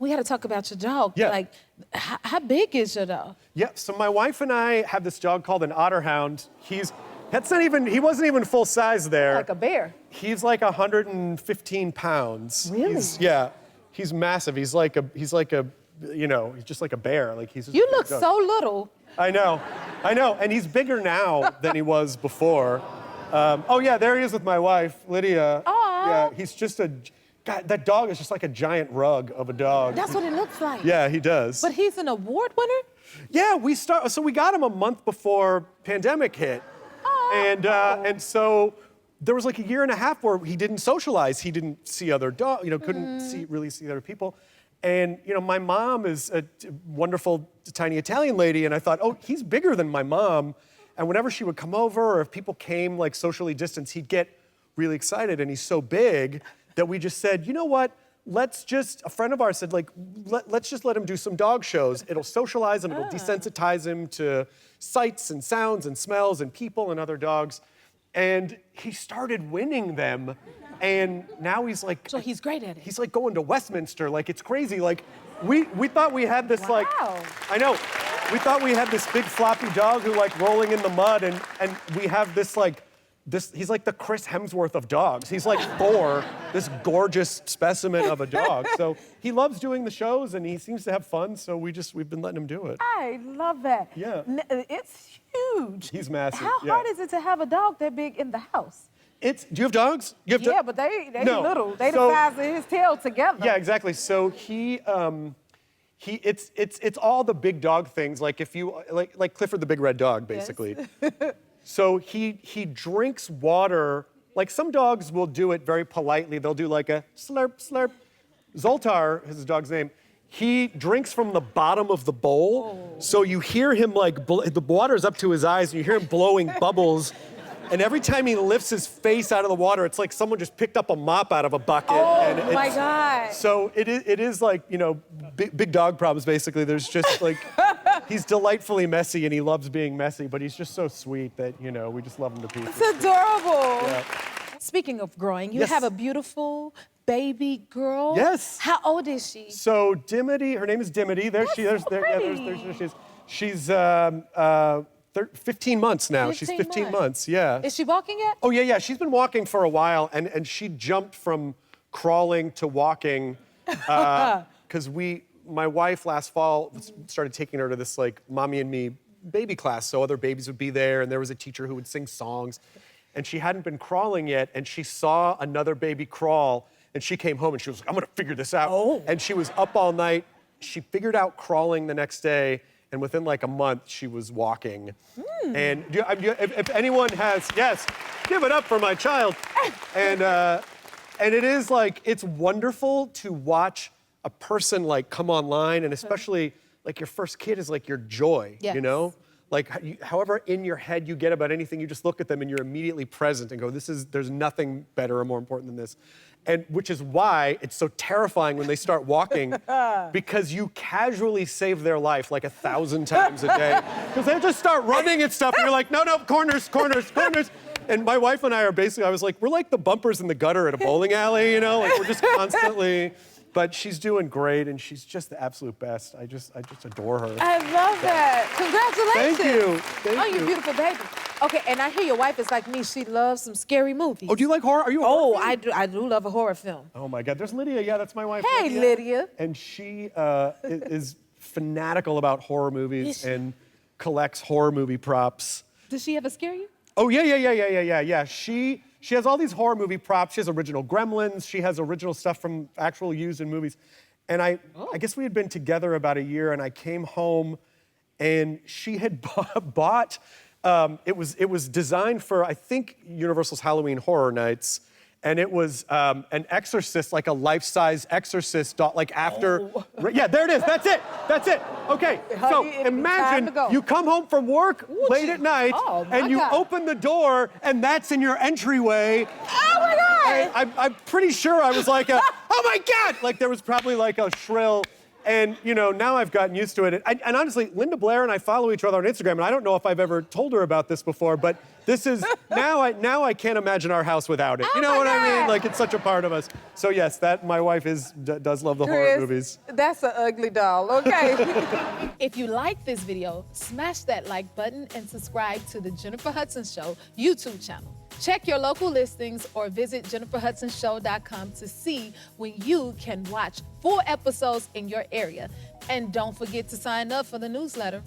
We got to talk about your dog. Yeah. Like, how big is your dog? Yeah, so my wife and I have this dog called an Otterhound. He wasn't even full size there. Like a bear. He's like 115 pounds. Really? He's massive. He's just like a bear. Like he's just You a big look dog. so little. I know, and he's bigger now than he was before. Oh yeah, there he is with my wife, Lydia. Aw. Yeah, he's just God, that dog is just like a giant rug of a dog. That's what it looks like. Yeah, he does. But he's an award winner? Yeah, so we got him a month before pandemic hit. And so there was like a year and a half where he didn't socialize. He didn't see other dogs, couldn't really see other people. And, my mom is a wonderful tiny Italian lady, and I thought, oh, he's bigger than my mom. And whenever she would come over, or if people came like socially distanced, he'd get really excited, and he's so big that we just said, you know what? A friend of ours said, like, let's just let him do some dog shows. It'll socialize him, it'll desensitize him to sights and sounds and smells and people and other dogs. And he started winning them. And now he's like... So he's great at it. He's like going to Westminster, like it's crazy. Like, we thought we had this I know. We thought we had this big floppy dog who like rolling in the mud, and we have this he's like the Chris Hemsworth of dogs. He's like Thor, this gorgeous specimen of a dog. So he loves doing the shows and he seems to have fun, so we've been letting him do it. I love that. Yeah. It's huge. He's massive. How hard is it to have a dog that big in the house? Do you have dogs? Yeah, but they No. little. They So- the size of his tail together. Yeah, exactly. So it's all the big dog things. Like if you like Clifford the Big Red Dog, basically. Yes. So he drinks water. Like some dogs will do it very politely. They'll do like a slurp, slurp. Zoltar is his dog's name. He drinks from the bottom of the bowl. So you hear him the water's up to his eyes and you hear him blowing bubbles. And every time he lifts his face out of the water, it's like someone just picked up a mop out of a bucket. Oh my God. So it is like, big dog problems, basically. There's just like, he's delightfully messy and he loves being messy, but he's just so sweet that, we just love him to pieces. It's adorable. Yeah. Speaking of growing, you Yes. have a beautiful baby girl. Yes. How old is she? So Dimity, her name is Dimity. There she is. There she is. She's 15 months now. 15 She's 15 months, yeah. Is she walking yet? Oh, yeah. She's been walking for a while, and she jumped from crawling to walking because my wife last fall started taking her to this like mommy and me baby class, so other babies would be there, and there was a teacher who would sing songs, and she hadn't been crawling yet, and she saw another baby crawl, and she came home and she was like, I'm gonna figure this out. Oh. And she was up all night. She figured out crawling the next day, and within like a month, she was walking. And if anyone has, yes, give it up for my child. And it is like, it's wonderful to watch a person like come online, and especially like your first kid is like your joy, Yes. Like however in your head you get about anything, you just look at them and you're immediately present and go, there's nothing better or more important than this. And which is why it's so terrifying when they start walking, because you casually save their life like 1,000 times a day. Because they just start running and stuff, and you're like, no, corners. And my wife and I are basically, I was like, we're like the bumpers in the gutter at a bowling alley, like we're just constantly, but she's doing great, and she's just the absolute best. I just adore her. I love that. Congratulations. Thank you. You beautiful baby. Okay, and I hear your wife is like me. She loves some scary movies. Oh, do you like horror? Are you a horror fan? I do love a horror film. Oh my God, there's Lydia. Yeah, that's my wife. Hey, Lydia. And she is fanatical about horror movies and collects horror movie props. Does she ever scare you? Oh yeah. She has all these horror movie props. She has original Gremlins. She has original stuff from actual used in movies. And I guess we had been together about a year, and I came home, and she had bought. It was designed for, I think, Universal's Halloween Horror Nights, and it was an Exorcist, like a life-size Exorcist doll, like after. Oh. Yeah, there it is. That's it. Okay, so imagine you come home from work late at night, and you open the door, and that's in your entryway. Oh my God! I'm pretty sure I was like, oh my God! Like there was probably like a shrill. And, you know, now I've gotten used to it. And honestly, Linda Blair and I follow each other on Instagram, and I don't know if I've ever told her about this before, but this is, now I can't imagine our house without it. Oh You know my what I mean? God. Like, it's such a part of us. So yes, my wife does love the horror Chris, movies. that's an ugly doll, okay? If you like this video, smash that like button and subscribe to the Jennifer Hudson Show YouTube channel. Check your local listings or visit jenniferhudsonshow.com to see when you can watch full episodes in your area. And don't forget to sign up for the newsletter.